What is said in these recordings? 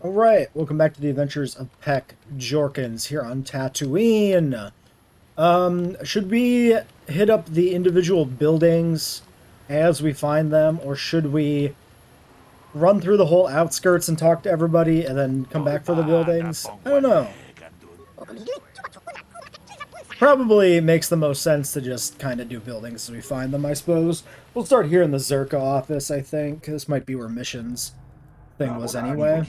Alright, welcome back to the adventures of Peck Jorkins here on Tatooine. Should we hit up the individual buildings as we find them, or should we run through the whole outskirts and talk to everybody and then come back for the buildings? I don't know. Probably makes the most sense to just kind of do buildings as we find them, I suppose. We'll start here in the Zerka office, I think. This might be where missions thing was anyway.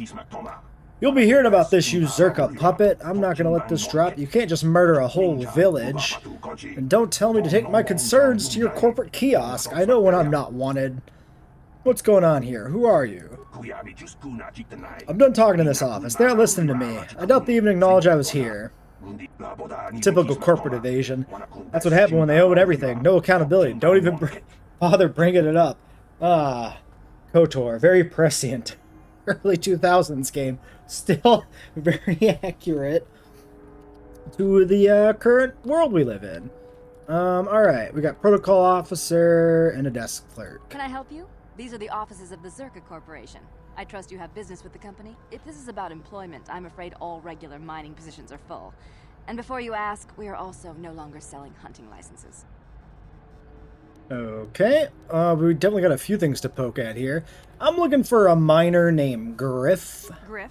You'll be hearing about this, you Zerka puppet. I'm not gonna let this drop. You can't just murder a whole village. And don't tell me to take my concerns to your corporate kiosk. I know when I'm not wanted. What's going on here? Who are you? I'm done talking in this office. They're listening to me. I doubt they even acknowledge I was here. Typical corporate evasion. That's what happened when they own everything. No accountability. Don't even bother bringing it up. KOTOR. Very prescient. Early 2000s game. Still very accurate to the current world we live in. Alright. We got protocol officer and a desk clerk. Can I help you? These are the offices of the Zerka Corporation. I trust you have business with the company. If this is about employment, I'm afraid all regular mining positions are full. And before you ask, we are also no longer selling hunting licenses. Okay, we definitely got a few things to poke at here. I'm looking for a miner named Griff. Griff?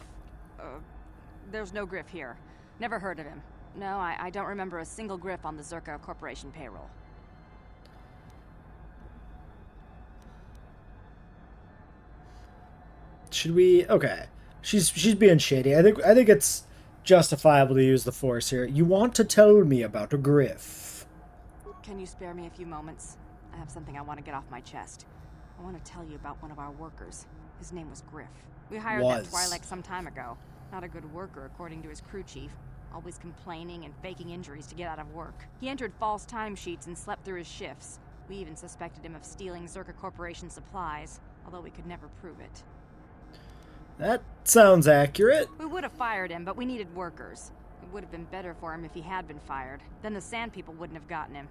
There's no Griff here. Never heard of him. No, I don't remember a single Griff on the Zerka Corporation payroll. Should we? Okay, she's being shady. I think it's justifiable to use the force here. You want to tell me about a Griff? Can you spare me a few moments? I have something I want to get off my chest. I want to tell you about one of our workers. His name was Griff. We hired that Twi'lek some time ago. Not a good worker, according to his crew chief. Always complaining and faking injuries to get out of work. He entered false timesheets and slept through his shifts. We even suspected him of stealing Zerka Corporation supplies, although we could never prove it. That sounds accurate. We would have fired him, but we needed workers. It would have been better for him if he had been fired. Then the Sand People wouldn't have gotten him.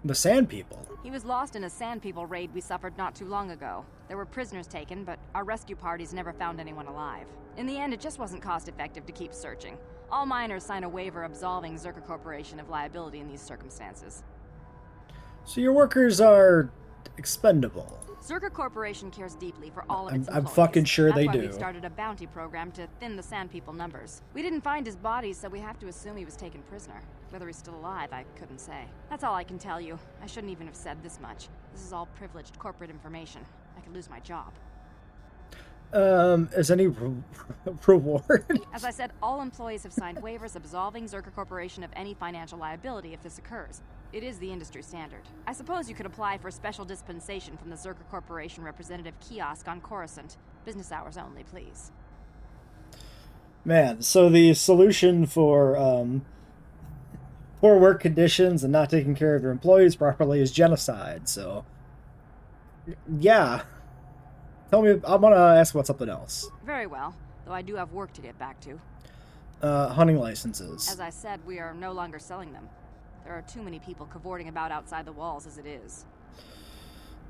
The Sand People? He was lost in a Sand People raid we suffered not too long ago. There were prisoners taken, but our rescue parties never found anyone alive. In the end, it just wasn't cost-effective to keep searching. All miners sign a waiver absolving Zerka Corporation of liability in these circumstances. So your workers are expendable. Zerka Corporation cares deeply for all of its employees. I'm fucking sure they do. That's why we've started a bounty program to thin the Sand People numbers. We didn't find his body, so we have to assume he was taken prisoner. Whether he's still alive, I couldn't say. That's all I can tell you. I shouldn't even have said this much. This is all privileged corporate information. I could lose my job. Is any reward? As I said, all employees have signed waivers absolving Zerka Corporation of any financial liability if this occurs. It is the industry standard. I suppose you could apply for special dispensation from the Zerka Corporation representative kiosk on Coruscant. Business hours only, please. Man, so the solution for poor work conditions and not taking care of your employees properly is genocide, so yeah. Tell me, I want to ask about something else. Very well, though I do have work to get back to. Hunting licenses. As I said, we are no longer selling them. There are too many people cavorting about outside the walls as it is.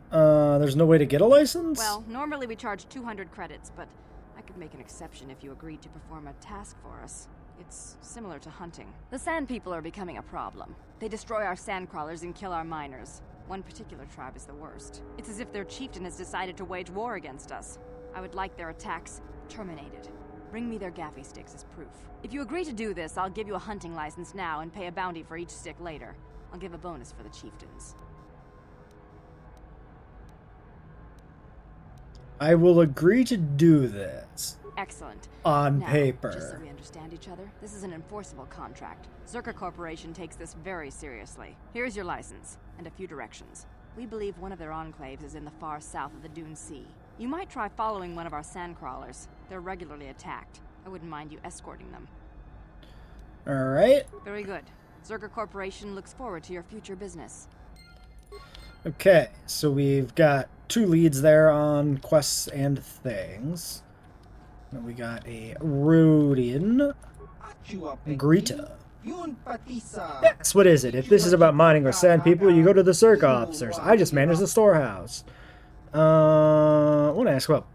There's no way to get a license? Well, normally we charge 200 credits, but I could make an exception if you agreed to perform a task for us. It's similar to hunting. The Sand People are becoming a problem. They destroy our sandcrawlers and kill our miners. One particular tribe is the worst. It's as if their chieftain has decided to wage war against us. I would like their attacks terminated. Bring me their gaffy sticks as proof. If you agree to do this, I'll give you a hunting license now and pay a bounty for each stick later. I'll give a bonus for the chieftains. I will agree to do this. Excellent. On now, paper. Just so we understand each other, this is an enforceable contract. Zerka Corporation takes this very seriously. Here's your license, and a few directions. We believe one of their enclaves is in the far south of the Dune Sea. You might try following one of our sandcrawlers. They're regularly attacked. I wouldn't mind you escorting them. Alright. Very good. Zerka Corporation looks forward to your future business. Okay, so we've got 2 leads there on quests and things. And we got a Rodian. Greta. Yes, what is it? If this is about mining or Sand People, you go to the Zerka officers. I just manage the storehouse. I want to ask about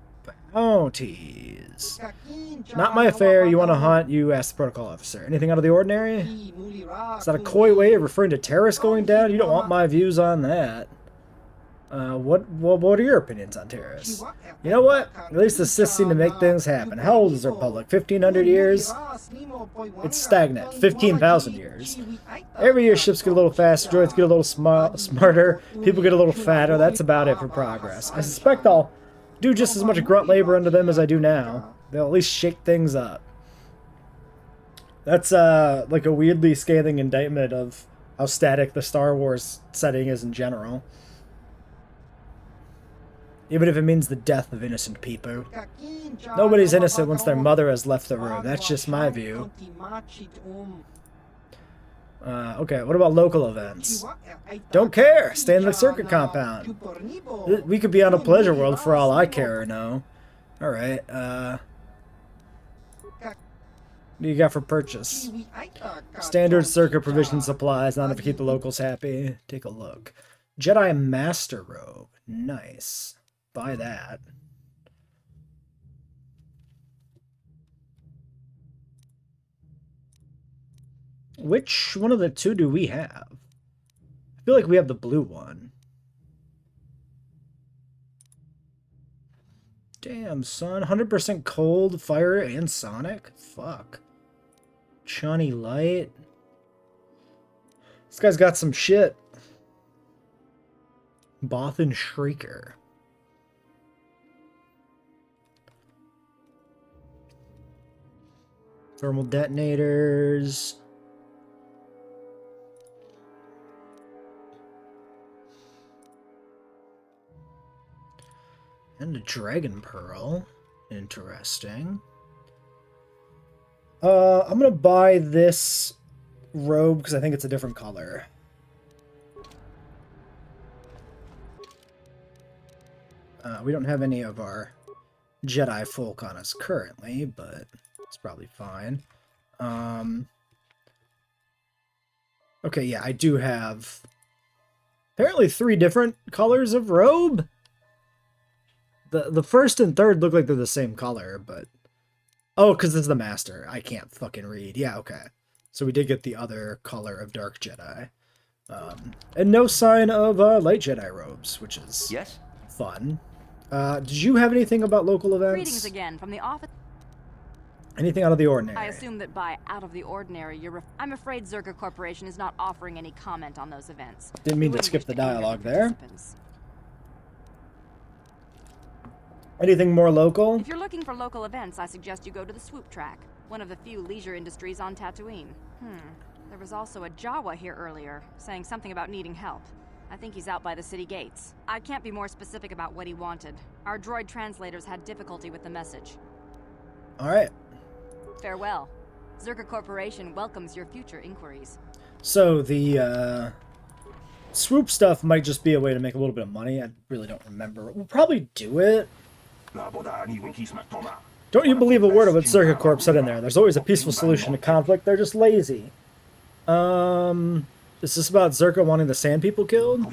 bounties. missions. Not my affair. You want to hunt, you ask the protocol officer. Anything out of the ordinary? Is that a coy way of referring to terrorists going down? You don't want my views on that. What are your opinions on terrorists? You know what? At least the Sith seem to make things happen. How old is the Republic? 1,500 years? It's stagnant. 15,000 years. Every year ships get a little faster, droids get a little smarter, people get a little fatter. That's about it for progress. I suspect I'll do just as much grunt labor under them as I do now. They'll at least shake things up. That's like a weirdly scathing indictment of how static the Star Wars setting is in general. Even if it means the death of innocent people. Nobody's innocent once their mother has left the room. That's just my view. Okay, what about local events? Don't care! Stay in the circuit compound. We could be on a pleasure world for all I care or know. Alright, what do you got for purchase? Standard circuit provision supplies, not enough to keep the locals happy. Take a look. Jedi Master Robe. Nice. Buy that. Which one of the two do we have? I feel like we have the blue one. Damn, son. 100% cold, fire, and sonic? Fuck. Johnny Light. This guy's got some shit. Bothan Shrieker. Thermal detonators. And a dragon pearl. Interesting. I'm gonna buy this robe because I think it's a different color. We don't have any of our Jedi folk on us currently, but it's probably fine. Okay, yeah, I do have apparently 3 different colors of robe. The first and third look like they're the same color, but... Oh, because it's the Master. I can't fucking read. Yeah, okay. So we did get the other color of Dark Jedi. And no sign of Light Jedi robes, which is fun. Did you have anything about local events? Greetings again from the office. Anything out of the ordinary? I assume that by out of the ordinary, I'm afraid Zerka Corporation is not offering any comment on those events. Didn't mean to skip the dialogue there. Anything more local? If you're looking for local events, I suggest you go to the Swoop Track, one of the few leisure industries on Tatooine. There was also a Jawa here earlier, saying something about needing help. I think he's out by the city gates. I can't be more specific about what he wanted. Our droid translators had difficulty with the message. Alright. Farewell. Zerka Corporation welcomes your future inquiries. So, the, swoop stuff might just be a way to make a little bit of money. I really don't remember. We'll probably do it. Don't you believe a word of what Zerka Corp said in there. There's always a peaceful solution to conflict. They're just lazy. Is this about Zerka wanting the Sand People killed?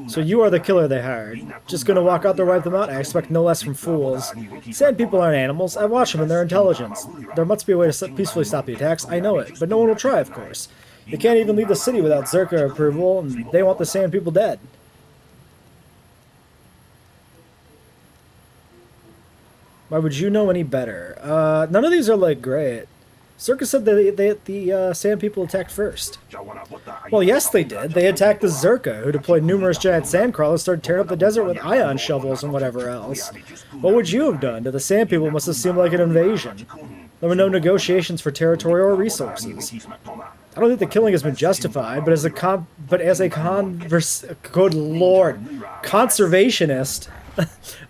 So you are the killer they hired. Just gonna walk out there, wipe them out? I expect no less from fools. Sand People aren't animals. I watch them and their intelligence. There must be a way to peacefully stop the attacks. I know it, but no one will try, of course. They can't even leave the city without Zerka approval, and they want the Sand People dead. Why would you know any better? None of these are, like, great. Zerka said that the Sand People attacked first. Well, yes, they did. They attacked the Zerka, who deployed numerous giant sandcrawlers and started tearing up the desert with ion shovels and whatever else. What would you have done? To the Sand People must have seemed like an invasion. There were no negotiations for territory or resources. I don't think the killing has been justified, but as a good lord, conservationist,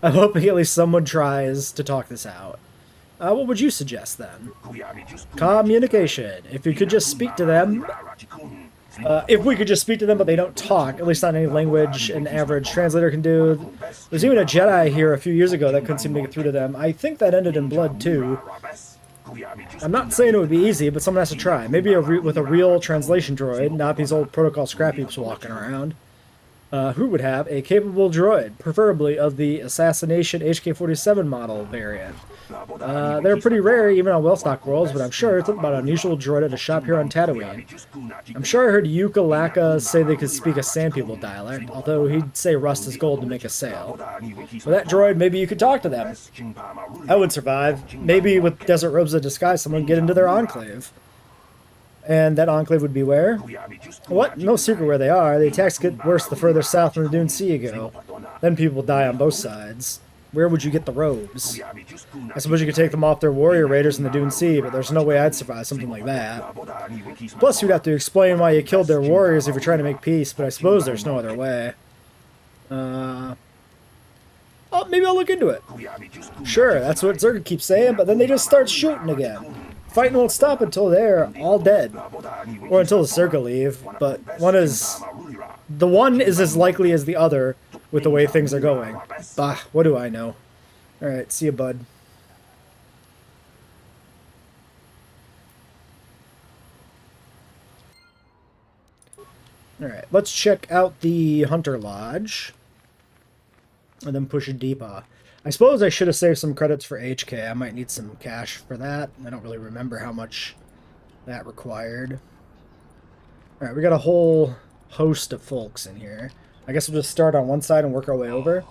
I'm hoping at least someone tries to talk this out. What would you suggest, then? Communication. If you could just speak to them... if we could just speak to them, but they don't talk, at least not any language an average translator can do. There's even a Jedi here a few years ago that couldn't seem to get through to them. I think that ended in blood, too. I'm not saying it would be easy, but someone has to try. Maybe with a real translation droid, not these old protocol scrap heaps walking around. Who would have a capable droid, preferably of the Assassination HK-47 model variant. They're pretty rare even on well-stocked worlds, but I'm sure it's about an unusual droid at a shop here on Tatooine. I'm sure I heard Yuka Laka say they could speak a Sand People dialect, although he'd say rust is gold to make a sale. With that droid, maybe you could talk to them. I would survive. Maybe with Desert Robes of Disguise, someone would get into their enclave. And that enclave would be where? What? No secret where they are. The attacks get worse the further south from the Dune Sea you go. Then people die on both sides. Where would you get the robes? I suppose you could take them off their warrior raiders in the Dune Sea, but there's no way I'd survive something like that. Plus, you'd have to explain why you killed their warriors if you're trying to make peace, but I suppose there's no other way. Oh, maybe I'll look into it. Sure, that's what Zerga keeps saying, but then they just start shooting again. Fighting won't stop until they're all dead. Or until the Zerga leave, but the one is as likely as the other with the way things are going. Bah, what do I know? Alright, see you, bud. Alright, let's check out the Hunter Lodge. And then push a deeper. I suppose I should have saved some credits for HK. I might need some cash for that. I don't really remember how much that required. Alright, we got a whole host of folks in here. I guess we'll just start on one side and work our way over.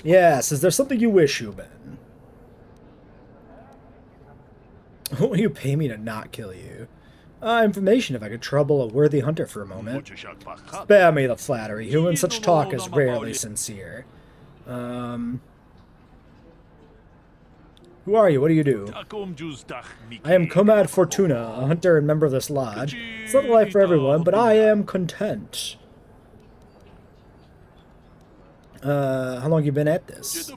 Yes, is there something you wish, Human? What will you pay me to not kill you? Information if I could trouble a worthy hunter for a moment. Spare me the flattery, Human. Such talk is rarely sincere. Who are you? What do you do? I am Comad Fortuna, a hunter and member of this lodge. It's not life for everyone, but I am content. How long you been at this?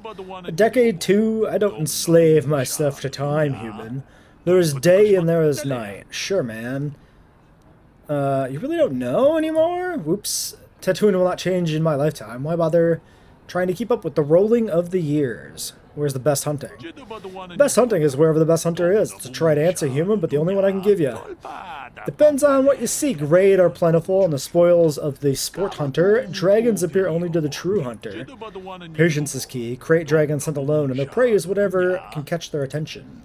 A decade, two. I don't enslave myself to time, Human. There is day and there is night. Sure, man. You really don't know anymore? Whoops. Tatooine will not change in my lifetime. Why bother trying to keep up with the rolling of the years? Where's the best hunting? Best hunting is wherever the best hunter is. It's a trite answer, Human, but the only one I can give you. Depends on what you seek. Raid are plentiful, and the spoils of the sport hunter. Dragons appear only to the true hunter. Patience is key. Create dragons hunt alone, and their prey is whatever can catch their attention.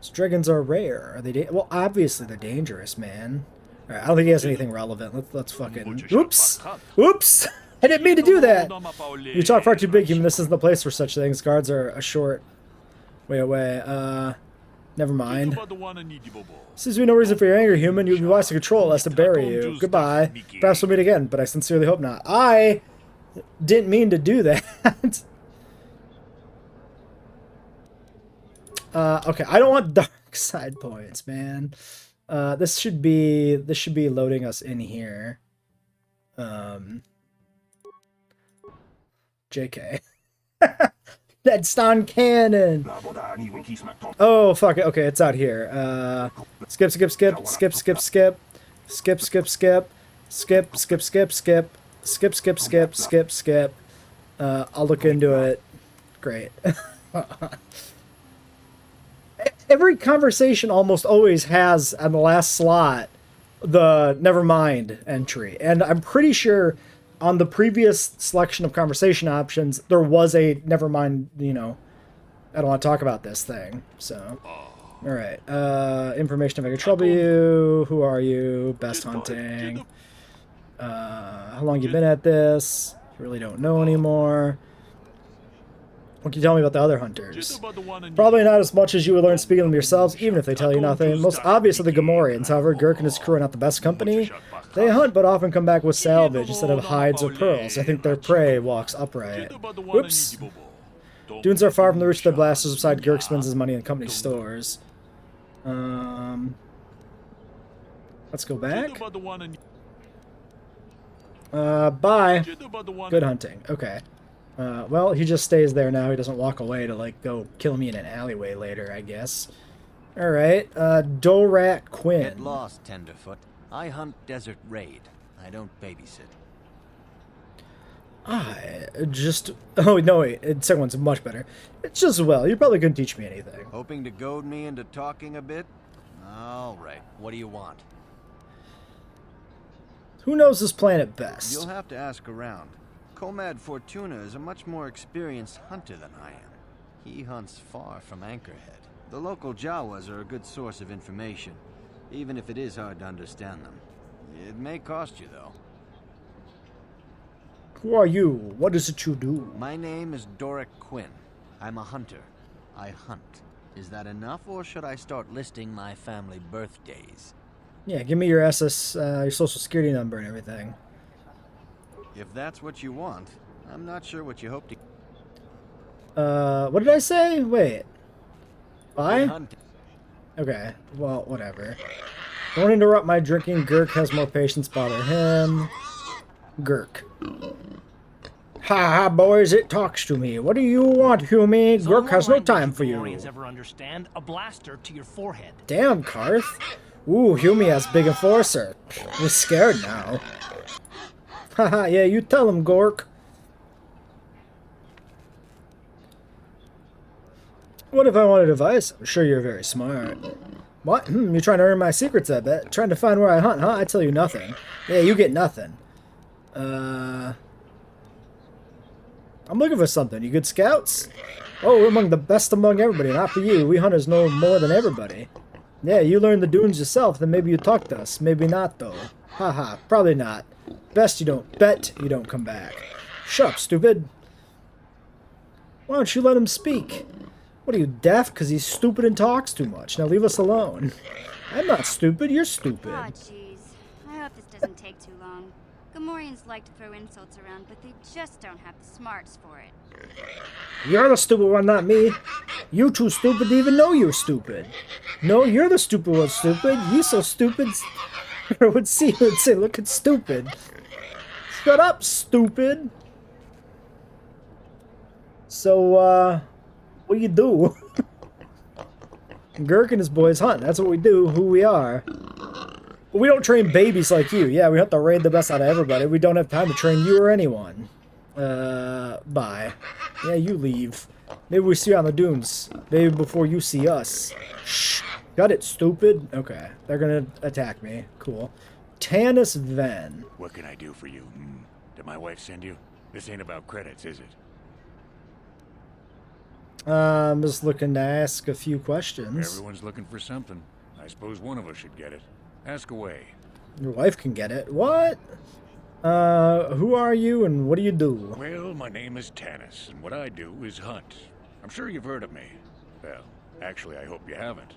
So dragons are rare. Are they? Well, obviously they're dangerous, man. All right, I don't think he has anything relevant. Let's fucking. Oops! Oops! I didn't mean to do that! You talk far too big, Human. This isn't the place for such things. Guards are a short way away. Never mind. Seems to be no reason for your anger, Human. You would be wise to control it, lest it bury you. Goodbye. Perhaps we'll meet again, but I sincerely hope not. I didn't mean to do that. Okay, I don't want dark side points, man. This should be loading us in here. JK. That's Stan Cannon. Oh fuck it. Okay, it's out here. Skip. I'll look into it. Great. Every conversation almost always has on the last slot the nevermind entry, and I'm pretty sure on the previous selection of conversation options there was a nevermind, you know, I don't want to talk about this thing. So all right, information if I can trouble you. Who are you? Best hunting. How long you been at this? Really don't know anymore. What can you tell me about the other hunters? Probably not as much as you would learn speaking them yourselves, even if they tell you nothing. Most obvious are the Gamorreans. However, Gurk and his crew are not the best company. They hunt, but often come back with salvage instead of hides or pearls. I think their prey walks upright. Whoops. Dunes are far from the reach of their blasters, beside Gurk spends his money in company stores. Let's go back. Bye. Good hunting. Okay. Well, he just stays there now. He doesn't walk away to, like, go kill me in an alleyway later, I guess. Alright, Dorat Quinn. Get lost, Tenderfoot. I hunt desert raid. I don't babysit. Oh, no, wait. The second one's much better. It's just, well, you probably couldn't teach me anything. Hoping to goad me into talking a bit? Alright, what do you want? Who knows this planet best? You'll have to ask around. Comad Fortuna is a much more experienced hunter than I am. He hunts far from Anchorhead. The local Jawas are a good source of information, even if it is hard to understand them. It may cost you, though. Who are you? What is it you do? My name is Doric Quinn. I'm a hunter. I hunt. Is that enough, or should I start listing my family birthdays? Yeah, give me your your social security number and everything. If that's what you want, I'm not sure what you hope to... What did I say? Wait. Bye? Hunting. Okay, well, whatever. Don't interrupt my drinking. Gurk has more patience. Bother him. Gurk. Ha ha, boys, it talks to me. What do you want, Humie? Gurk has no time for you. Ever understand? A blaster to your forehead. Damn, Karth. Ooh, Humie has big enforcer. We're scared now. Haha, yeah, you tell him, Gork. What if I wanted advice? I'm sure you're very smart. What? You're trying to earn my secrets, I bet. Trying to find where I hunt, huh? I tell you nothing. Yeah, you get nothing. I'm looking for something. You good scouts? Oh, we're among the best among everybody. Not for you. We hunters know more than everybody. Yeah, you learned the dunes yourself, then maybe you talk to us. Maybe not, though. Haha, probably not. Bet you don't come back. Shut up, stupid. Why don't you let him speak? What are you, deaf? Because he's stupid and talks too much. Now leave us alone. I'm not stupid, you're stupid. Aw, jeez. I hope this doesn't take too long. Gamorreans like to throw insults around, but they just don't have the smarts for it. You're the stupid one, not me. You too stupid to even know you're stupid. No, you're the stupid one, stupid. You so stupid. I would see you and say, look at stupid. Shut up, stupid. So, what do you do? Gurk and his boys hunt. That's what we do, who we are. But we don't train babies like you. Yeah, we have to raid the best out of everybody. We don't have time to train you or anyone. Bye. Yeah, you leave. Maybe we see you on the dunes. Maybe before you see us. Shh. Got it, stupid? Okay. They're gonna attack me. Cool. Tanis Ven. What can I do for you? Did my wife send you? This ain't about credits, is it? I'm just looking to ask a few questions. Everyone's looking for something. I suppose one of us should get it. Ask away. Your wife can get it. What? Who are you and what do you do? Well, my name is Tanis, and what I do is hunt. I'm sure you've heard of me. Well, actually, I hope you haven't.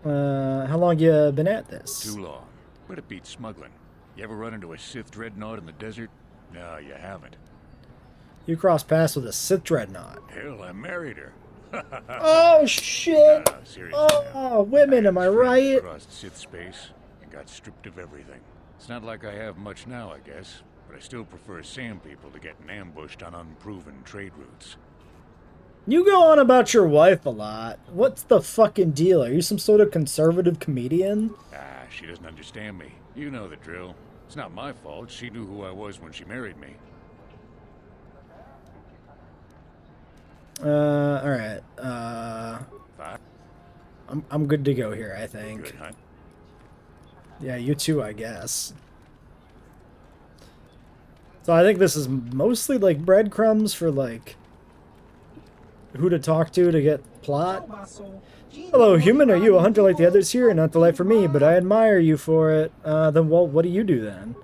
How long you been at this? Too long. But it beats smuggling. You ever run into a Sith dreadnought in the desert? No, you haven't. You crossed paths with a Sith dreadnought. Hell, I married her. Oh, shit! Seriously Oh, women, am I right? Crossed Sith space and got stripped of everything. It's not like I have much now, I guess, but I still prefer sand people to getting ambushed on unproven trade routes. You go on about your wife a lot. What's the fucking deal? Are you some sort of conservative comedian? She doesn't understand me. You know the drill. It's not my fault. She knew who I was when she married me. Alright. Five. I'm good to go here, I think. Good hunt. Yeah, you too, I guess. So I think this is mostly like breadcrumbs for like who to talk to get plot. Hello, human. Are you a hunter like the others here? Not the life for me, but I admire you for it. Then, well, what do you do then?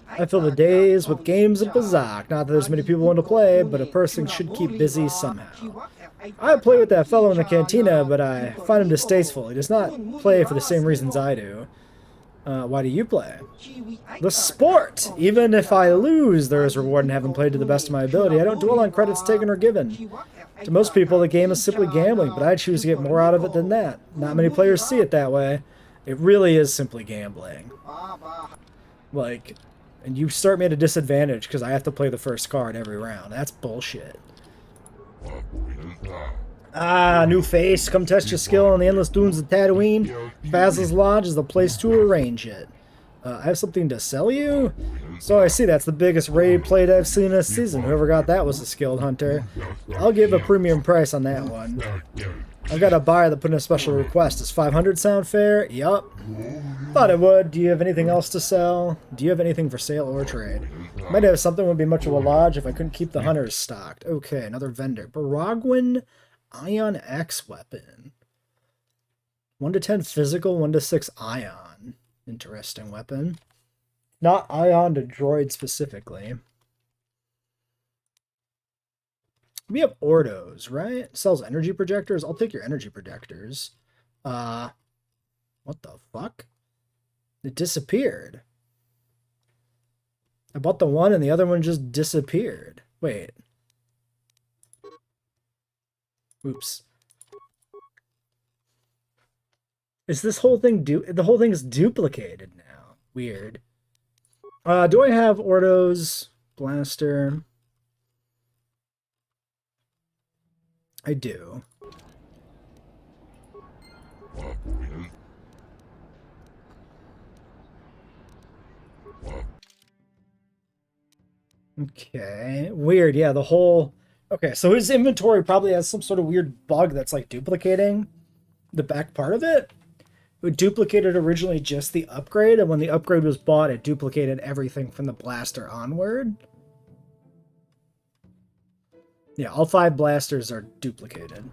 I fill the days with games of Bazak. Not that there's many people want to play, but a person should keep busy somehow. I play with that fellow in the cantina, but I find him distasteful. He does not play for the same reasons I do. Why do you play? The sport! Even if I lose, there is reward in having played to the best of my ability. I don't dwell on credits taken or given. To most people, the game is simply gambling, but I choose to get more out of it than that. Not many players see it that way. It really is simply gambling. Like, and you start me at a disadvantage because I have to play the first card every round. That's bullshit. Ah, new face. Come test your skill on the endless dunes of Tatooine. Basil's Lodge is the place to arrange it. I have something to sell you? So I see that's the biggest raid plate I've seen this season. Whoever got that was a skilled hunter. I'll give a premium price on that one. I've got a buyer that put in a special request. Does 500 sound fair? Yup. Thought it would. Do you have anything else to sell? Do you have anything for sale or trade? Might have something would be much of a lodge if I couldn't keep the hunters stocked. Okay, another vendor. Baragwin Ion X weapon. 1 to 10 physical, 1 to 6 ion. Interesting weapon. Not ion to droid specifically. We have Ordos, right? Sells energy projectors. I'll take your energy projectors. What the fuck? It disappeared. I bought the one and the other one just disappeared. Wait. Oops. Is this whole thing the whole thing is duplicated now? Weird. Do I have Ordos blaster? I do. Okay. Weird. Yeah, the whole... Okay, so his inventory probably has some sort of weird bug that's like duplicating the back part of it. It duplicated originally just the upgrade, and when the upgrade was bought, it duplicated everything from the blaster onward. Yeah, all 5 blasters are duplicated.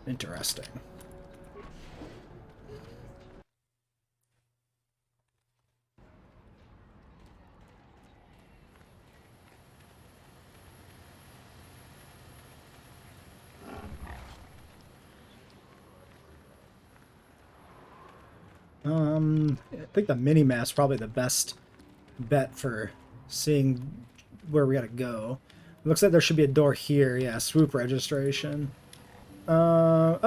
Interesting. I think the mini-map's probably the best bet for seeing where we gotta go. It looks like there should be a door here. Yeah, swoop registration. Lord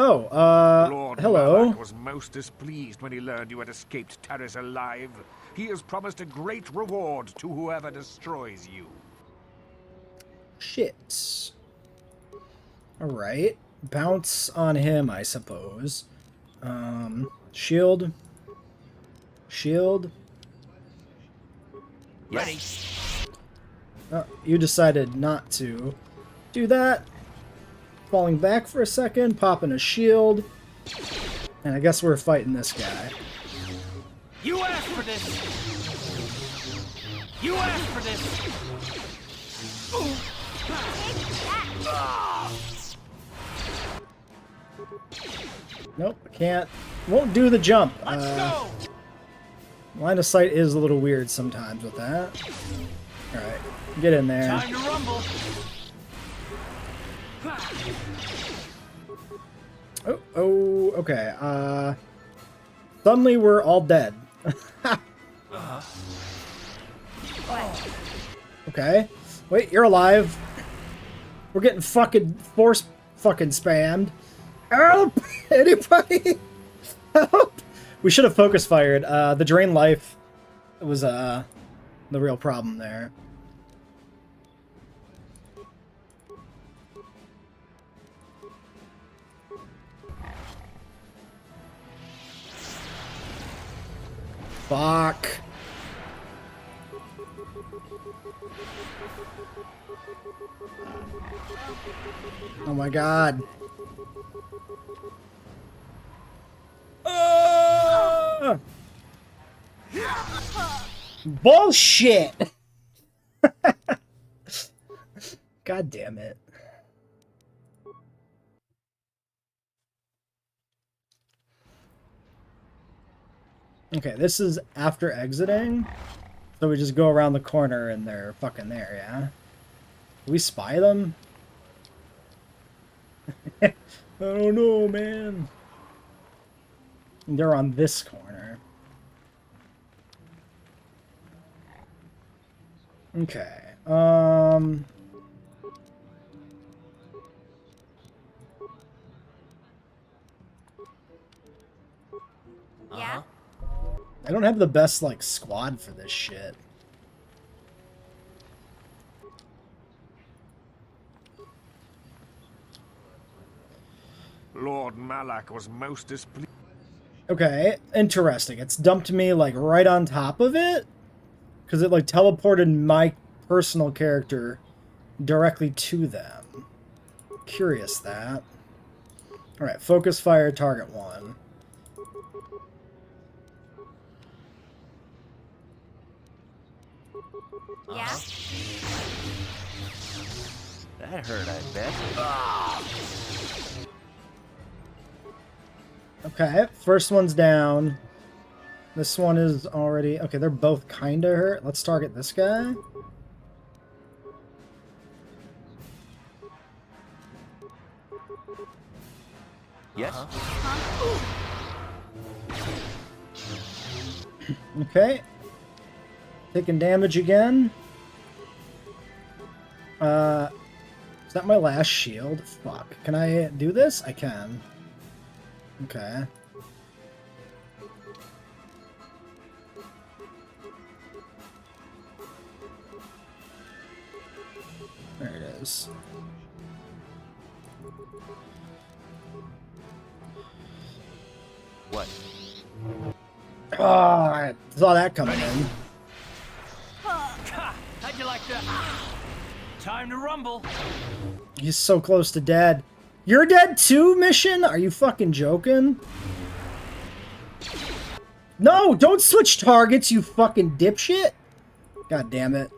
hello. Malak was most displeased when he learned you had escaped Taris alive. He has promised a great reward to whoever destroys you. Shit. Alright. Bounce on him, I suppose. Shield. Shield. Ready. Oh, you decided not to do that. Falling back for a second, popping a shield. And I guess we're fighting this guy. You asked for this. You asked for this. Nope, I can't. Won't do the jump. Let's go. Line of sight is a little weird sometimes with that. Alright, get in there. Time to rumble. Oh, okay. Suddenly we're all dead. Okay. Wait, you're alive. We're getting fucking force fucking spammed. Help! Anybody? Help! We should have focus fired. The drain life was the real problem there. Fuck. Oh my god. Bullshit! God damn it. Okay, this is after exiting. So we just go around the corner and they're fucking there, yeah? Do we spy them? I don't know, man. They're on this corner. Okay. Yeah? I don't have the best, like, squad for this shit. Lord Malak was most displeased. Okay, interesting. It's dumped me, like, right on top of it? Because it, like, teleported my personal character directly to them. Curious that. Alright, focus fire, target 1. Yeah? That hurt, I bet. Okay, first one's down. This one is already... Okay, they're both kind of hurt. Let's target this guy. Yes? Okay. Taking damage again. Is that my last shield? Fuck. Can I do this? I can. Okay. There it is. What? Oh, I saw that coming in. How'd you like that? Time to rumble. He's so close to dead. You're dead too, Mission? Are you fucking joking? No, don't switch targets, you fucking dipshit. God damn it.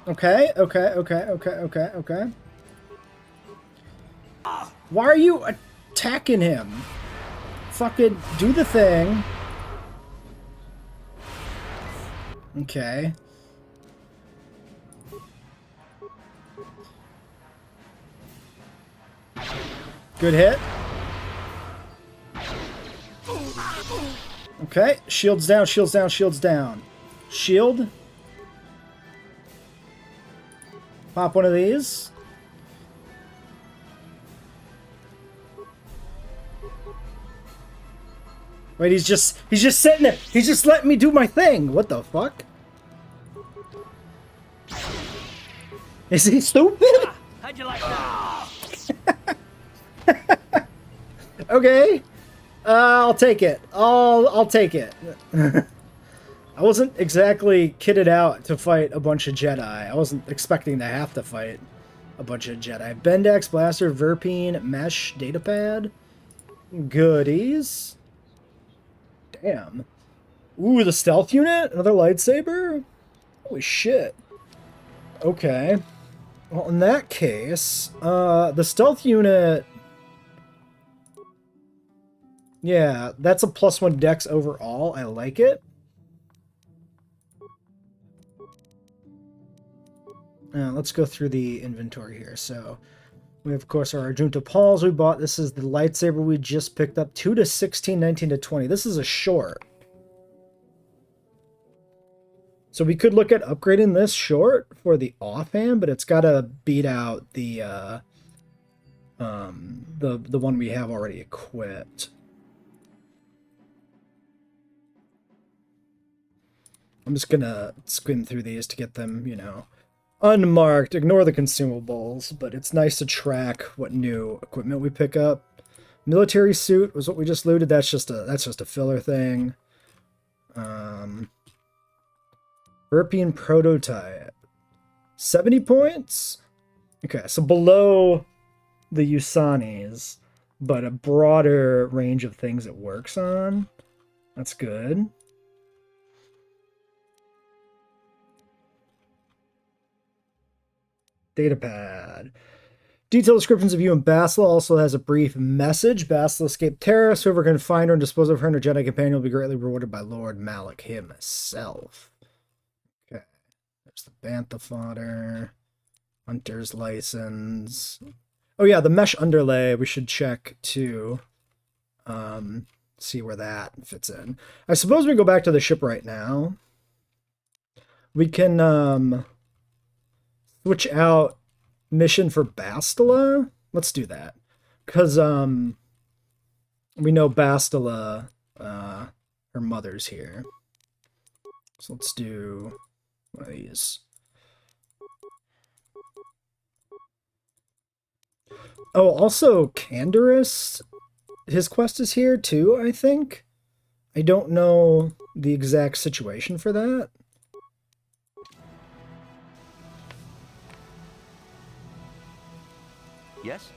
Okay. Why are you attacking him? Fucking do the thing. Okay. Good hit. Okay, shields down, shields down, shields down. Shield. Pop one of these. Wait, he's just sitting there. He's just letting me do my thing. What the fuck? Is he stupid? How'd you like that? Okay. I'll take it. I'll take it. I wasn't exactly kitted out to fight a bunch of Jedi. I wasn't expecting to have to fight a bunch of Jedi. Bendex, Blaster, Verpine, Mesh, Datapad. Goodies. Damn. Ooh, the stealth unit? Another lightsaber? Holy shit. Okay. Well, in that case, the stealth unit... Yeah, that's a +1 dex overall. I like it. Let's go through the inventory here. So, we have, of course, our Arjunta Pauls we bought. This is the lightsaber we just picked up. 2 to 16, 19 to 20. This is a short. So we could look at upgrading this short for the offhand, but it's got to beat out the one we have already equipped. I'm just gonna skim through these to get them, you know, unmarked. Ignore the consumables, but it's nice to track what new equipment we pick up. Military suit was what we just looted. That's just a filler thing. European prototype. 70 points? Okay, so below the Usanis, but a broader range of things it works on. That's good. Datapad. Detailed descriptions of you and Bastila also has a brief message. Bastila escaped terrorists. Whoever can find her and dispose of her and her Jedi companion will be greatly rewarded by Lord Malak himself. Okay. There's the Bantha fodder. Hunter's license. Oh yeah, the mesh underlay we should check too. See where that fits in. I suppose we go back to the ship right now. We can switch out mission for Bastila. Let's do that. Because we know Bastila, her mother's here. So let's do one of these. Oh, also Canderous his quest is here too, I think. I don't know the exact situation for that. Yes?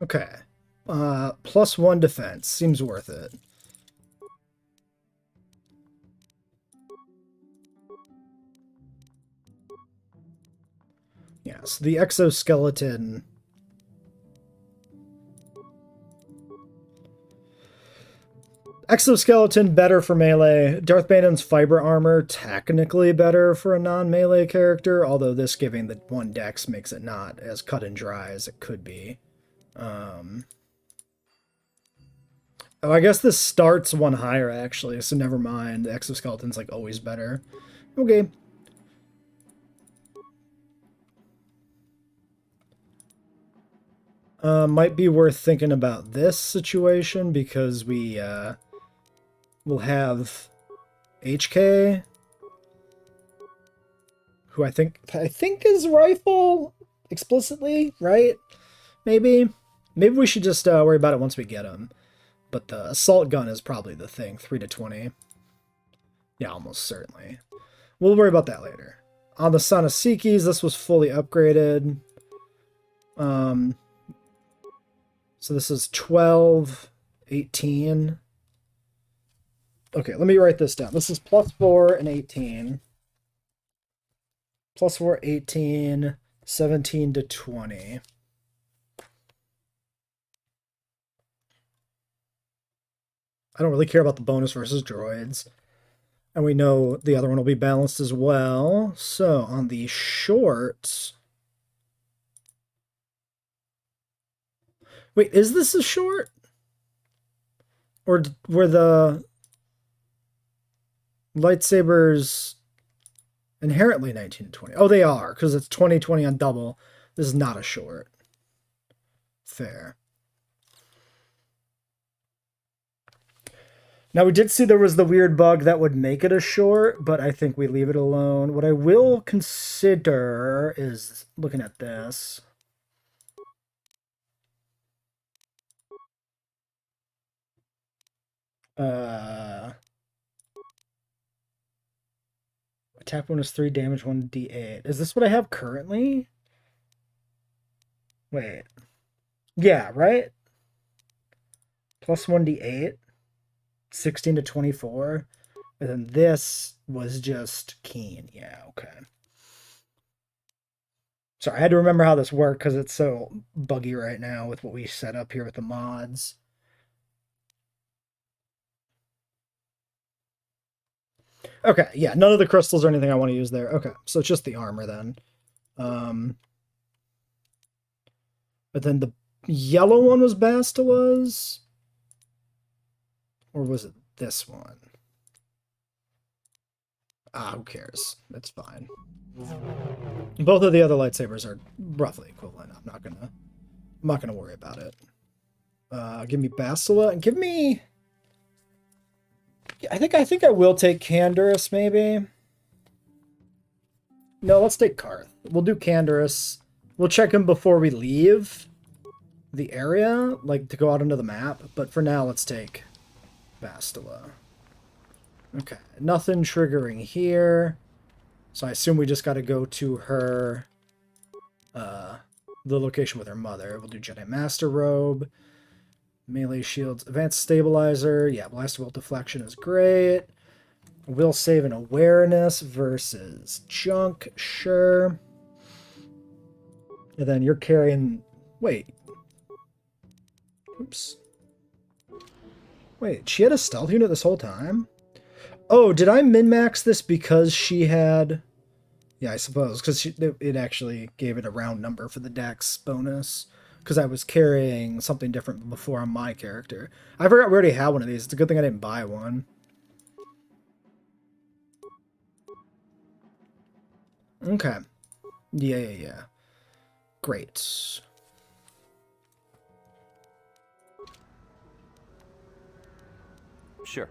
Okay. +1 defense. Seems worth it. Yeah, so the exoskeleton... Exoskeleton better for melee. Darth Banon's fiber armor technically better for a non-melee character, although this giving the 1 dex makes it not as cut and dry as it could be. Oh, I guess this starts 1 higher actually, so never mind. The exoskeleton's like always better. Okay. Might be worth thinking about this situation because we will have HK, who I think is rifle explicitly, right? Maybe we should just worry about it once we get him. But the assault gun is probably the thing. 3 to 20. Yeah, almost certainly. We'll worry about that later. On the Sanasikis, this was fully upgraded. So this is 12, 18. Okay, let me write this down. This is +4 and 18. +4, 18, 17 to 20. I don't really care about the bonus versus droids. And we know the other one will be balanced as well. So on the shorts... Wait, is this a short? Or were the lightsabers inherently 19 to 20? Oh, they are, because it's 20-20 on double. This is not a short. Fair. Now, we did see there was the weird bug that would make it a short, but I think we leave it alone. What I will consider is looking at this. Attack bonus 3, damage 1d8. Is this what I have currently? Wait. Yeah, right? Plus 1d8. 16 to 24. And then this was just keen. Yeah, okay. Sorry, I had to remember how this worked because it's so buggy right now with what we set up here with the mods. Okay, yeah, none of the crystals or anything I want to use there. Okay, so it's just the armor then. But then the yellow one was Bastila's? Or was it this one? Ah, who cares? It's fine. Both of the other lightsabers are roughly equivalent. I'm not gonna worry about it. Give me Bastila and give me... I think I will take Canderous, maybe. No, let's take Karth. We'll do Canderous. We'll check him before we leave the area, like to go out into the map. But for now, let's take Bastila. Okay, nothing triggering here. So I assume we just got to go to her, the location with her mother. We'll do Jedi Master Robe. Melee shields, advanced stabilizer. Yeah, blast bolt deflection is great. Will save and awareness versus junk, sure. And then you're carrying... Wait. Oops. Wait, she had a stealth unit this whole time? Oh, did I min-max this because she had... Yeah, I suppose, because it actually gave it a round number for the dex bonus. Because I was carrying something different before on my character. I forgot we already had one of these. It's a good thing I didn't buy one. Okay. Yeah. Great. Sure.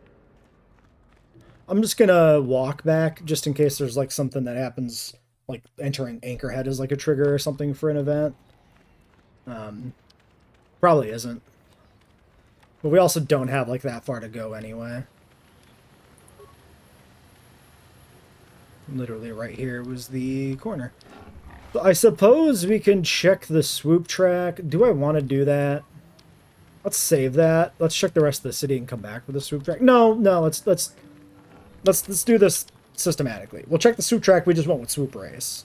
I'm just gonna walk back just in case there's like something that happens, like entering Anchorhead is like a trigger or something for an event. Probably isn't. But we also don't have like that far to go anyway. Literally right here was the corner. I suppose we can check the swoop track. Do I want to do that? Let's save that. Let's check the rest of the city and come back with the swoop track. No, let's do this systematically. We'll check the swoop track. We just went with swoop race.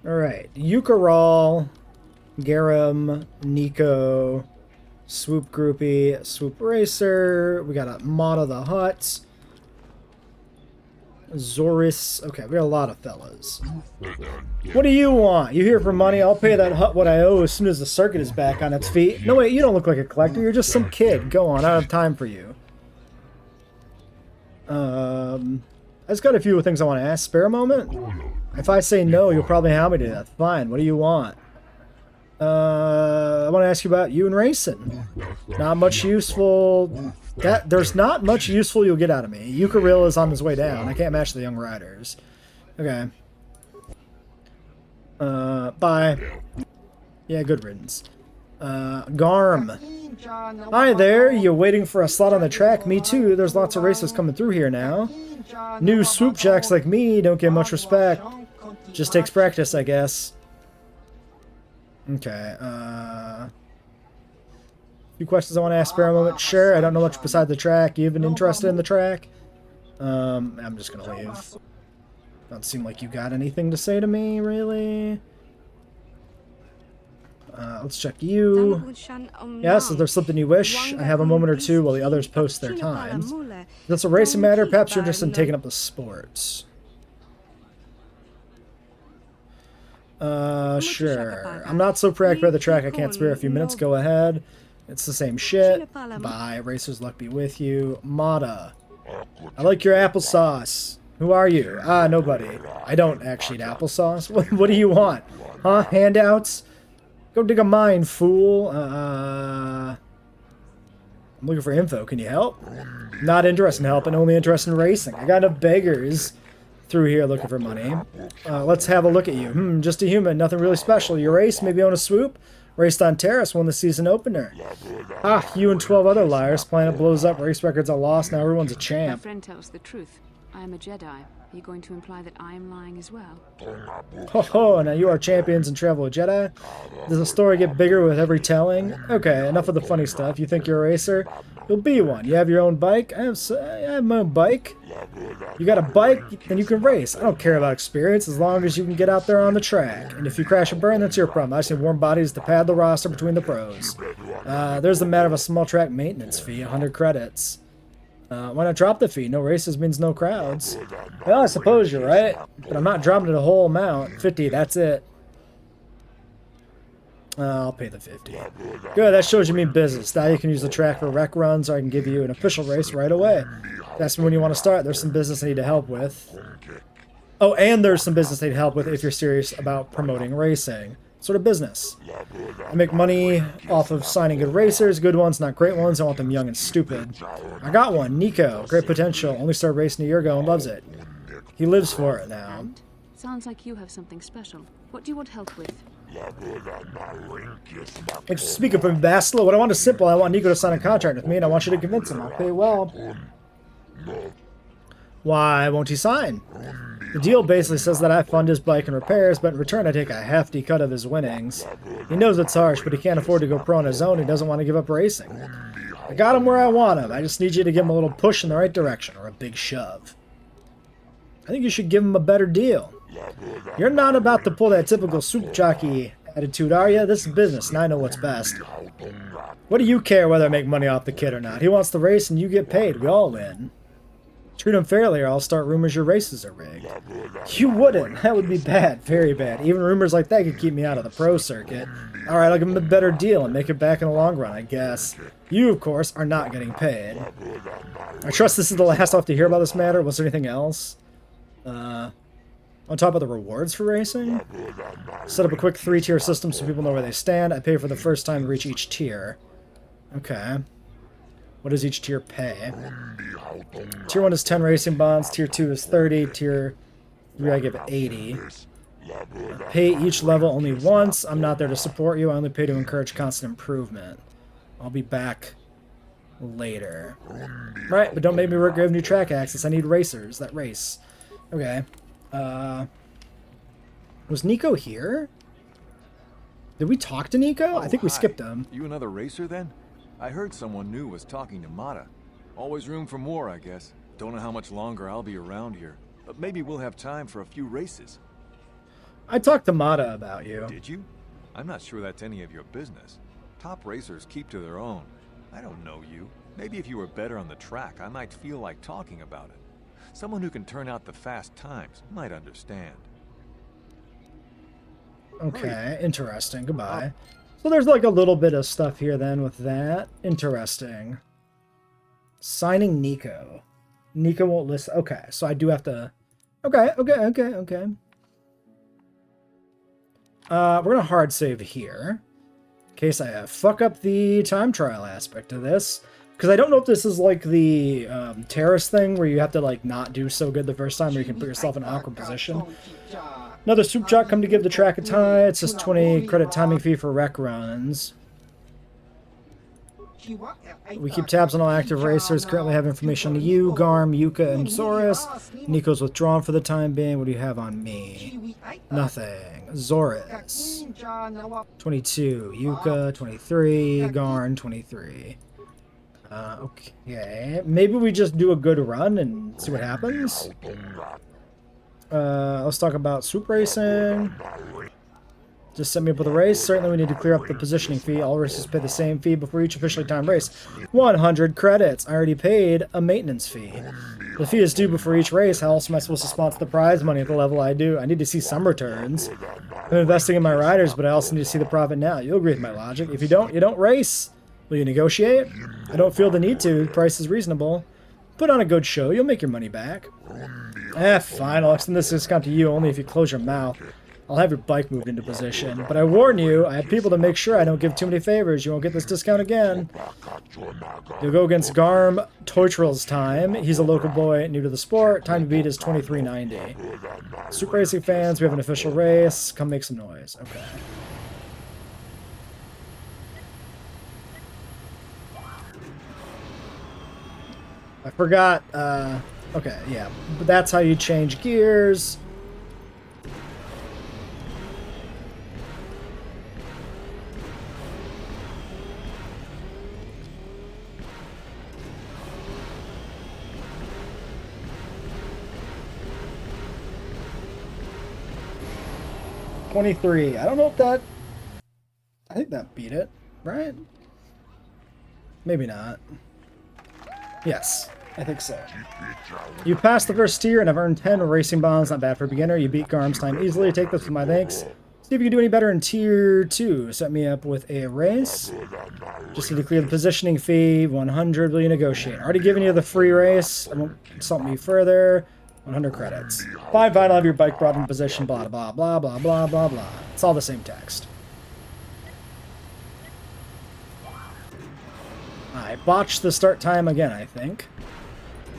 All right, Yukaral, Garum, Nico, Swoop Groupie, Swoop Racer. We got a Mata the Hut. Zoris. Okay, we got a lot of fellas. What do you want? You here for money? I'll pay that hut what I owe as soon as the circuit is back on its feet. No, wait, you don't look like a collector. You're just some kid. Go on, I don't have time for you. I just got a few things I want to ask. Spare a moment? If I say no, you'll probably have me to death. Fine, what do you want? I want to ask you about you and racing. Not much useful. There's not much useful you'll get out of me. Yukaril is on his way down. I can't match the young riders. Okay. Bye. Yeah, good riddance. Garm. Hi there, you waiting for a slot on the track? Me too, there's lots of racers coming through here now. New swoop jacks like me don't get much respect. Just takes practice, I guess. Okay, few questions I want to ask spare a moment. Sure, I don't know much beside the track. You even interested in the track? I'm just gonna leave. Don't seem like you got anything to say to me, really. Let's check you. Yes, if there's something you wish, I have a moment or two while the others post their times. If that's a racing matter, perhaps you're interested in taking up the sports. Sure. I'm not so preoccupied by the track I can't spare a few minutes. Go ahead. It's the same shit. Bye. Racer's luck be with you. Mata. I like your applesauce. Who are you? Ah, nobody. I don't actually eat applesauce. What do you want? Huh? Handouts? Go dig a mine, fool. I'm looking for info. Can you help? Not interested in helping, only interested in racing. I got enough beggars through here looking for money. Let's have a look at you. Just a human, nothing really special. You race, maybe own a swoop? Raced on Terrace, won the season opener. Ah, you and 12 other liars. Planet blows up, race records are lost, now everyone's a My champ. friend tells the truth. I am a Jedi. Are you going to imply that I am lying as well? Ho ho, now you are champions and travel with Jedi? Does the story get bigger with every telling? Okay, enough of the funny stuff. You think you're a racer? You'll be one. You have your own bike? I have my own bike. You got a bike? Then you can race. I don't care about experience as long as you can get out there on the track. And if you crash and burn, that's your problem. I just need warm bodies to pad the roster between the pros. There's the matter of a small track maintenance fee, 100 credits. Why not drop the fee? No races means no crowds. Well, I suppose you're right, but I'm not dropping it a whole amount. 50, that's it. I'll pay the 50. Good, that shows you mean business. Now you can use the track for rec runs, or I can give you an official race right away. That's when you want to start. There's some business I need to help with. Oh, and there's some business I need help with if you're serious about promoting racing. Sort of business. I make money off of signing good racers, good ones, not great ones. I want them young and stupid. I got one, Nico. Great potential. Only started racing a year ago and loves it. He lives for it now. And? Sounds like you have something special. What do you want help with? Like, speaking from Bastila, what I want is simple. I want Nico to sign a contract with me, and I want you to convince him. I'll pay well. Why won't he sign? The deal basically says that I fund his bike and repairs, but in return I take a hefty cut of his winnings. He knows it's harsh, but he can't afford to go pro on his own. He doesn't want to give up racing. I got him where I want him. I just need you to give him a little push in the right direction, or a big shove. I think you should give him a better deal. You're not about to pull that typical soup jockey attitude, are you? This is business, and I know what's best. What do you care whether I make money off the kid or not? He wants the race, and you get paid. We all win. Treat him fairly, or I'll start rumors your races are rigged. You wouldn't. That would be bad. Very bad. Even rumors like that could keep me out of the pro circuit. Alright, I'll give him a better deal and make it back in the long run, I guess. You, of course, are not getting paid. I trust this is the last I'll have to hear about this matter. Was there anything else? On top of the rewards for racing, set up a quick 3-tier system so people know where they stand. I pay for the first time to reach each tier. Okay. What does each tier pay? Tier 1 is 10 racing bonds, tier 2 is 30, tier 3 I give 80. Pay each level only once. I'm not there to support you. I only pay to encourage constant improvement. I'll be back later. Right, but don't make me work grave new track access. I need racers that race. Okay. Was Nico here? Did we talk to Nico? I think we skipped him. You another racer then? I heard someone new was talking to Mata. Always room for more, I guess. Don't know how much longer I'll be around here, but maybe we'll have time for a few races. I talked to Mata about you. Did you? I'm not sure that's any of your business. Top racers keep to their own. I don't know you. Maybe if you were better on the track, I might feel like talking about it. Someone who can turn out the fast times might understand. Okay, interesting. Goodbye. So there's like a little bit of stuff here then with that. Interesting. Signing Nico. Nico won't listen. Okay, so I do have to... Okay. We're going to hard save here. In case I fuck up the time trial aspect of this. Because I don't know if this is like the terrorist thing where you have to like not do so good the first time or you can put yourself in an awkward position. Another soup jock come to give the track a tie. It's just 20 credit timing fee for rec runs. We keep tabs on all active racers. Currently have information on you, Garm, Yuka, and Zoris. Nico's withdrawn for the time being. What do you have on me? Nothing. Zoris. 22. Yuka, 23. Garn, 23. Okay. Maybe we just do a good run and see what happens. Let's talk about swoop racing. Just set me up with a race. Certainly we need to clear up the positioning fee. All races pay the same fee before each officially timed race. 100 credits. I already paid a maintenance fee. The fee is due before each race. How else am I supposed to sponsor the prize money at the level I do? I need to see some returns. I'm investing in my riders, but I also need to see the profit now. You'll agree with my logic. If you don't race. Will you negotiate? I don't feel the need to. The price is reasonable. Put on a good show. You'll make your money back. Fine. I'll extend this discount to you only if you close your mouth. I'll have your bike moved into position. But I warn you, I have people to make sure I don't give too many favors. You won't get this discount again. You'll go against Garm Toitrel's time. He's a local boy, new to the sport. Time to beat is 23.90. Super Racing fans, we have an official race. Come make some noise. Okay. I forgot, okay, yeah. But that's how you change gears. $23. I don't know if that... I think that beat it, right? Maybe not. Yes, I think so. You passed the first tier and have earned 10 racing bonds. Not bad for a beginner. You beat Garm's time easily. Take this with my thanks. See if you can do any better in tier 2. Set me up with a race. Just need to clear the positioning fee. 100. Will you negotiate? Already given you the free race. I won't consult me further. 100 credits. Fine, fine. I'll have your bike brought in position. Blah, blah, blah, blah, blah, blah, blah. It's all the same text. I botched the start time again, I think.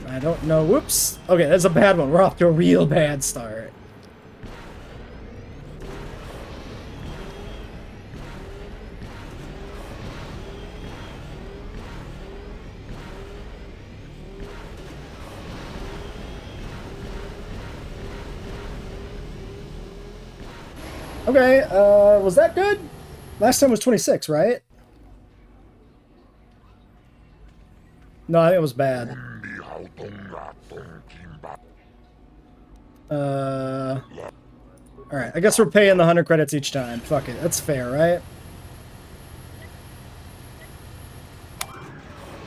I don't know. Whoops. Okay, that's a bad one. We're off to a real bad start. Okay, was that good? Last time was 26, right? No, I think it was bad. Alright, I guess we're paying the 100 credits each time. Fuck it, that's fair, right?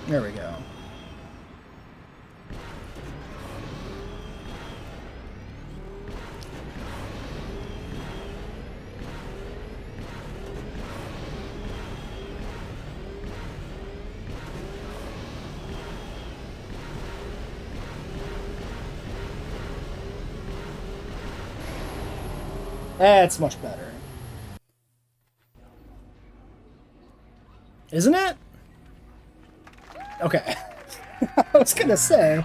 There we go. That's much better. Isn't it? Okay. I was gonna say.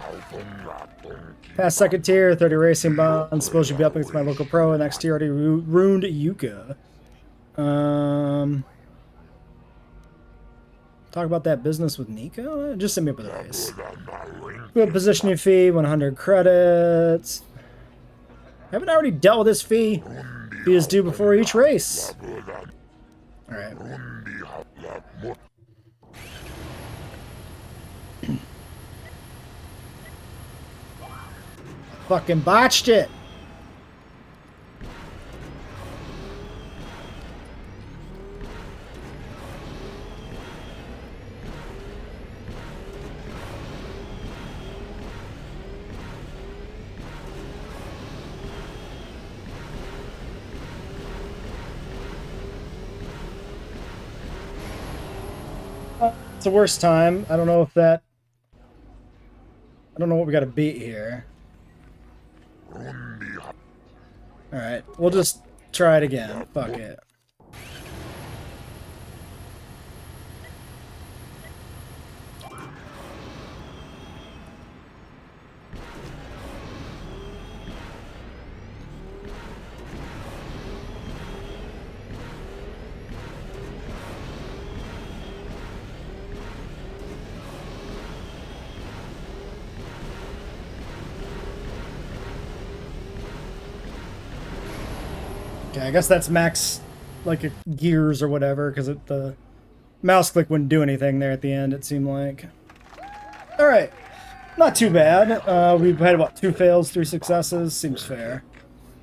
Past second tier, 30 racing bonds. Suppose you'll be up against my local pro. Next tier already ruined Yuka. Talk about that business with Nico? Just send me up with a race. Good positioning fee, 100 credits. Haven't I already dealt with this fee? Fee is due before each race. Alright. Fucking botched it. It's the worst time. I don't know if that... I don't know what we gotta beat here. Alright, we'll just try it again. Fuck it. Okay, I guess that's max, like, gears or whatever, because the mouse click wouldn't do anything there at the end, it seemed like. Alright, not too bad. We've had, what, 2 fails, 3 successes? Seems fair.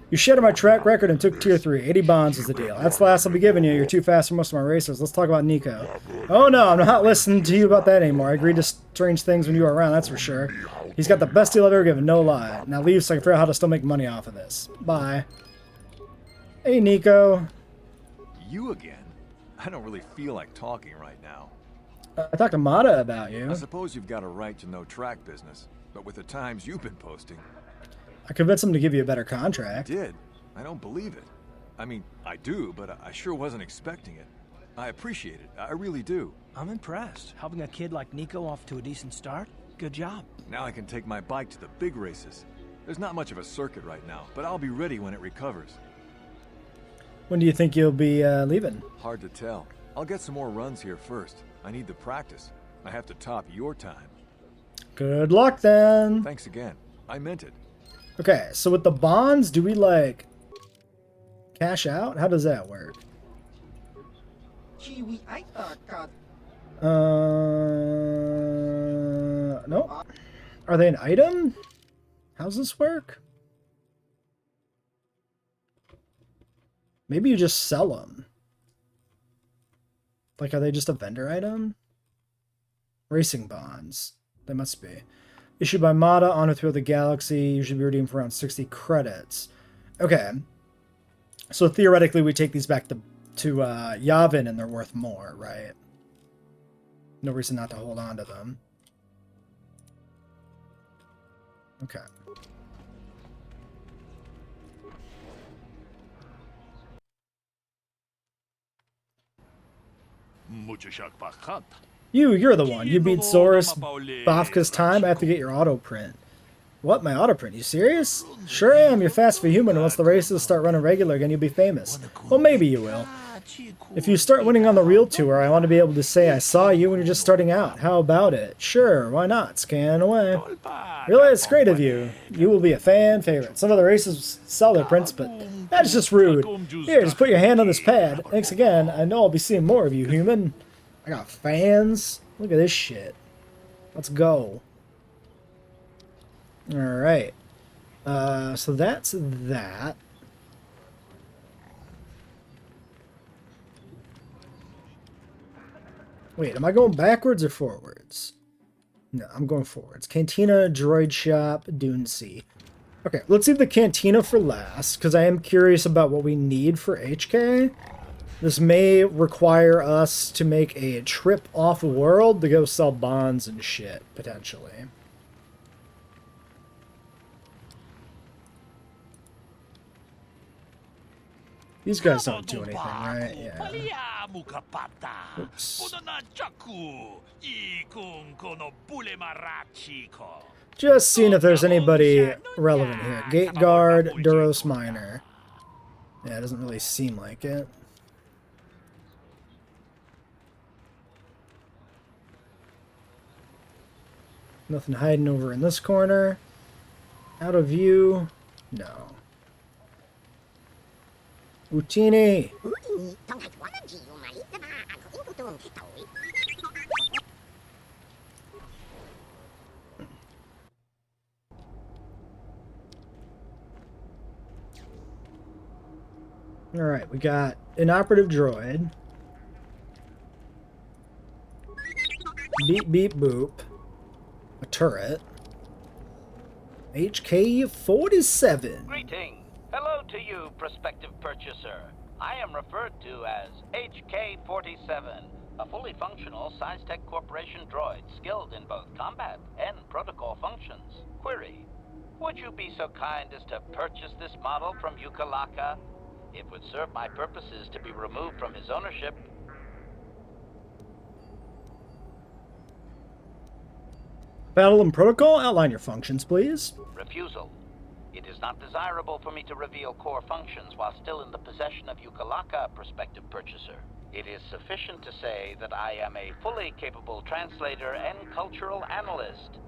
You shattered my track record and took tier 3. 80 bonds is the deal. That's the last I'll be giving you. You're too fast for most of my racers. Let's talk about Nico. Oh no, I'm not listening to you about that anymore. I agreed to strange things when you were around, that's for sure. He's got the best deal I've ever given, no lie. Now leave so I can figure out how to still make money off of this. Bye. Hey, Nico. You again? I don't really feel like talking right now. I talked to Mata about you. I suppose you've got a right to know track business, but with the times you've been posting... I convinced him to give you a better contract. I did. I don't believe it. I mean, I do, but I sure wasn't expecting it. I appreciate it. I really do. I'm impressed. Helping a kid like Nico off to a decent start? Good job. Now I can take my bike to the big races. There's not much of a circuit right now, but I'll be ready when it recovers. When do you think you'll be leaving? Hard to tell. I'll get some more runs here first. I need the practice. I have to top your time. Good luck, then. Thanks again. I meant it. Okay, so with the bonds, do we, like, cash out? How does that work? No. Are they an item? How's this work? Maybe you just sell them. Like, are they just a vendor item? Racing bonds. They must be. Issued by Mata, honor through the galaxy. You should be redeemed for around 60 credits. Okay. So theoretically, we take these back to Yavin and they're worth more, right? No reason not to hold on to them. Okay. You're the one. You beat Zorus Bafka's time. I have to get your auto print. What, my auto print? You serious? Sure am. You're fast for human, and once the races start running regular again, you'll be famous. Well, maybe you will. If you start winning on the real tour, I want to be able to say I saw you when you're just starting out. How about it? Sure, why not? Scan away. Really, it's great of you. You will be a fan favorite. Some of the races sell their prints, but that's just rude. Here, just put your hand on this pad. Thanks again. I know I'll be seeing more of you, human. I got fans. Look at this shit. Let's go. Alright. So that's that. Wait, am I going backwards or forwards? No, I'm going forwards. Cantina, Droid Shop, Dune Sea. Okay, let's leave the Cantina for last, because I am curious about what we need for HK. This may require us to make a trip off-world to go sell bonds and shit, potentially. These guys don't do anything, right? Yeah. Oops. Just seeing if there's anybody relevant here. Gate guard, Duros miner. Yeah, it doesn't really seem like it. Nothing hiding over in this corner. Out of view. No. Utini! Alright, we got an operative droid. Beep beep boop. A turret. HK-47. Greeting. Hello to you, prospective purchaser. I am referred to as HK-47, a fully functional SciTech Corporation droid skilled in both combat and protocol functions. Query. Would you be so kind as to purchase this model from Yukalaka? It would serve my purposes to be removed from his ownership. Battle and protocol? Outline your functions, please. Refusal. It is not desirable for me to reveal core functions while still in the possession of Yukalaka, prospective purchaser. It is sufficient to say that I am a fully capable translator and cultural analyst,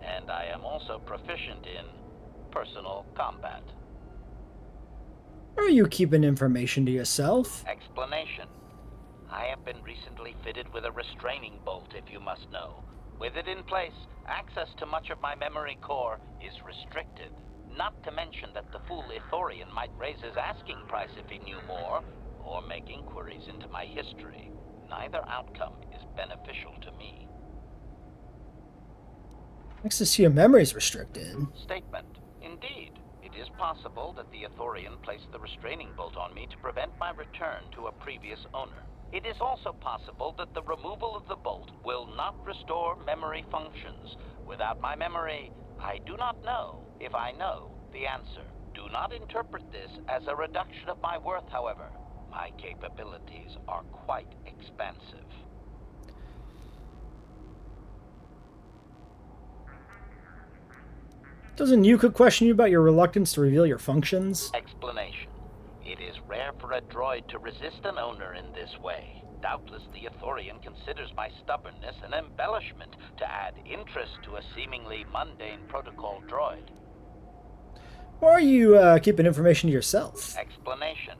and I am also proficient in personal combat. Are you keeping information to yourself? Explanation. I have been recently fitted with a restraining bolt, if you must know. With it in place, access to much of my memory core is restricted. Not to mention that the fool Ithorian might raise his asking price if he knew more, or make inquiries into my history. Neither outcome is beneficial to me. Access to your memory is restricted. Statement. Indeed, it is possible that the Ithorian placed the restraining bolt on me to prevent my return to a previous owner. It is also possible that the removal of the bolt will not restore memory functions. Without my memory, I do not know if I know the answer. Do not interpret this as a reduction of my worth, however. My capabilities are quite expansive. Doesn't Yuka question you about your reluctance to reveal your functions? Explanation. It is rare for a droid to resist an owner in this way. Doubtless the Ithorian considers my stubbornness an embellishment to add interest to a seemingly mundane protocol droid. Or are you keeping information to yourself? Explanation.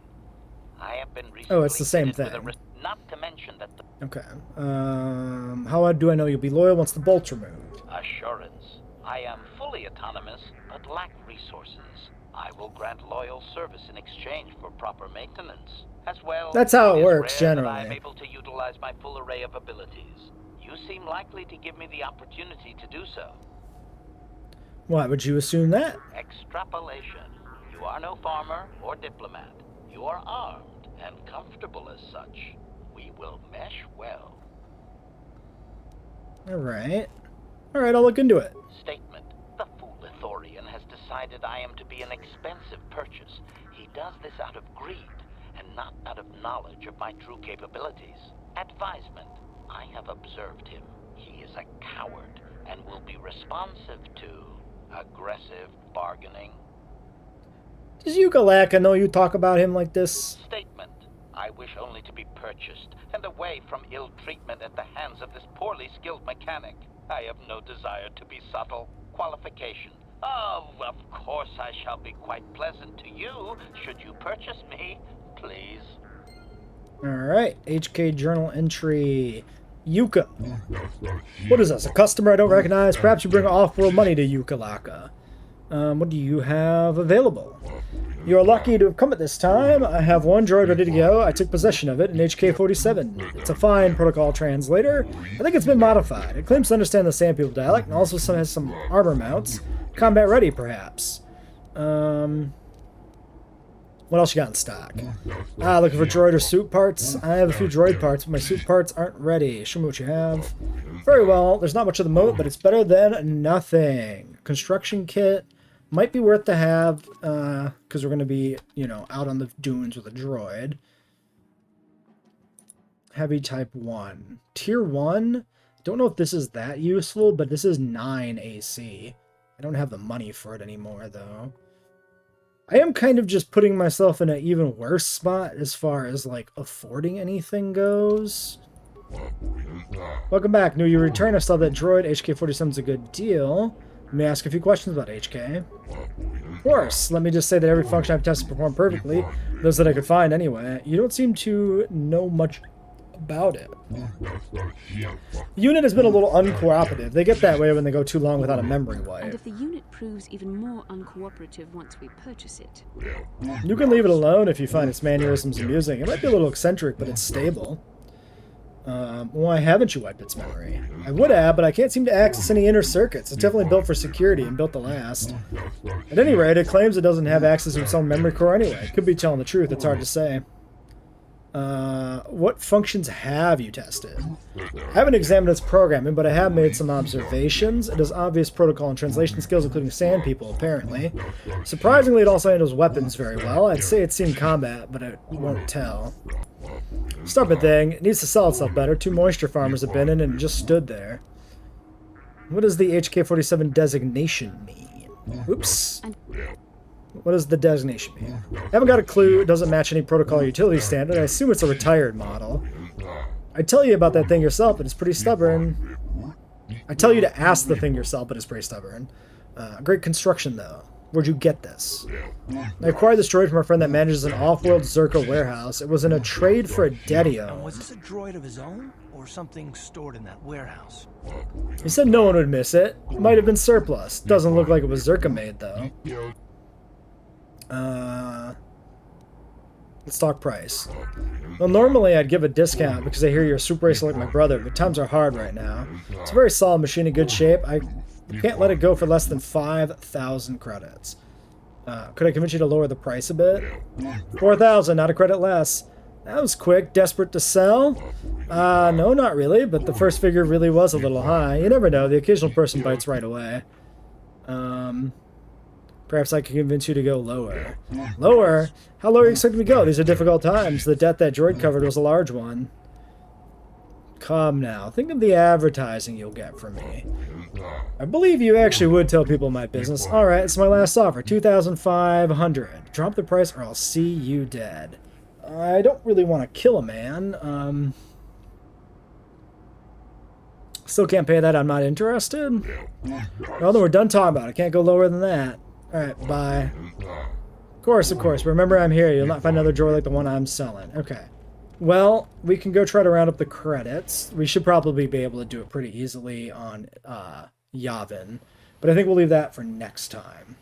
I have been recently Oh, it's the same fitted thing. with not to mention that the Okay. How do I know you'll be loyal once the bolt's removed? assurance. I am fully autonomous, but lack resources. I will grant loyal service in exchange for proper maintenance. As well, That's how it is works, rare that I am generally. able to utilize my full array of abilities. You seem likely to give me the opportunity to do so. Why would you assume that? Extrapolation. You are no farmer or diplomat. You are armed and comfortable as such. We will mesh well. Alright. Alright, I'll look into it. Statement. The fool Ithorian has decided I am to be an expensive purchase. He does this out of greed, and not out of knowledge of my true capabilities. Advisement. I have observed him. He is a coward, and will be responsive to aggressive bargaining. Does Yukalaka know you talk about him like this? Statement. I wish only to be purchased, and away from ill treatment at the hands of this poorly skilled mechanic. I have no desire to be subtle. Qualification. Oh, of course I shall be quite pleasant to you, should you purchase me, please. Alright, HK journal entry. Yuka. What is this, a customer I don't recognize? Perhaps you bring off-world money to Yukalaka. What do you have available? You're lucky to have come at this time. I have one droid ready to go. I took possession of it in HK-47. It's a fine protocol translator. I think it's been modified. It claims to understand the Sand People dialect and also has some armor mounts. Combat ready, perhaps. What else you got in stock? Looking for droid or suit parts? I have a few droid parts, but my suit parts aren't ready. Show me what you have. Very well. There's not much of the moat, but it's better than nothing. Construction kit. Might be worth to have, because we're going to be, you know, out on the dunes with a droid. Heavy type 1. Tier 1? Don't know if this is that useful, but this is 9 AC. I don't have the money for it anymore, though. I am kind of just putting myself in an even worse spot as far as, like, affording anything goes. Welcome back. New you return. I saw that droid. HK-47 is a good deal. Let me ask a few questions about HK. Of course. Let me just say that every function I've tested performed perfectly. Those that I could find, anyway. You don't seem to know much about it. The unit has been a little uncooperative. They get that way when they go too long without a memory wipe. And if the unit proves even more uncooperative once we purchase it... You can leave it alone if you find its mannerisms amusing. It might be a little eccentric, but it's stable. Why haven't you wiped its memory? I would have, but I can't seem to access any inner circuits. It's definitely built for security and built to last. At any rate, it claims it doesn't have access to its own memory core anyway. Could be telling the truth, it's hard to say. What functions have you tested? I haven't examined its programming, but I have made some observations. It has obvious protocol and translation skills, including sand people, apparently. Surprisingly, it also handles weapons very well. I'd say it's seen combat, but it won't tell. Stupid thing. It needs to sell itself better. 2 moisture farmers have been in and just stood there. What does the HK-47 designation mean? Oops. What does the designation mean? I haven't got a clue. It doesn't match any protocol or utility standard. I assume it's a retired model. I'd tell you about that thing yourself, but it's pretty stubborn. I'd tell you to ask the thing yourself, but it's pretty stubborn. Great construction, though. Where'd you get this? I acquired this droid from a friend that manages an off-world Zerka warehouse. It was in a trade for a dead he owned. Was this a droid of his own, or something stored in that warehouse? He said no one would miss it. It might have been surplus. Doesn't look like it was Zerka made, though. Let's talk price. Well, normally I'd give a discount because I hear you're a super racer like my brother, but times are hard right now. It's a very solid machine in good shape. I can't let it go for less than 5,000 credits. Could I convince you to lower the price a bit? 4,000, not a credit less. That was quick. Desperate to sell? No, not really, but the first figure really was a little high. You never know. The occasional person bites right away. Perhaps I can convince you to go lower. Lower? How low are you expecting me to go? These are difficult times. The debt that droid covered was a large one. Come now. Think of the advertising you'll get from me. I believe you actually would tell people my business. Alright, it's my last offer. 2,500. Drop the price or I'll see you dead. I don't really want to kill a man. Still can't pay that. I'm not interested. Well, then we're done talking about it. Can't go lower than that. Alright, bye. Of course. Remember I'm here. You'll not find another drawer like the one I'm selling. Okay. Well, we can go try to round up the credits. We should probably be able to do it pretty easily on Yavin. But I think we'll leave that for next time.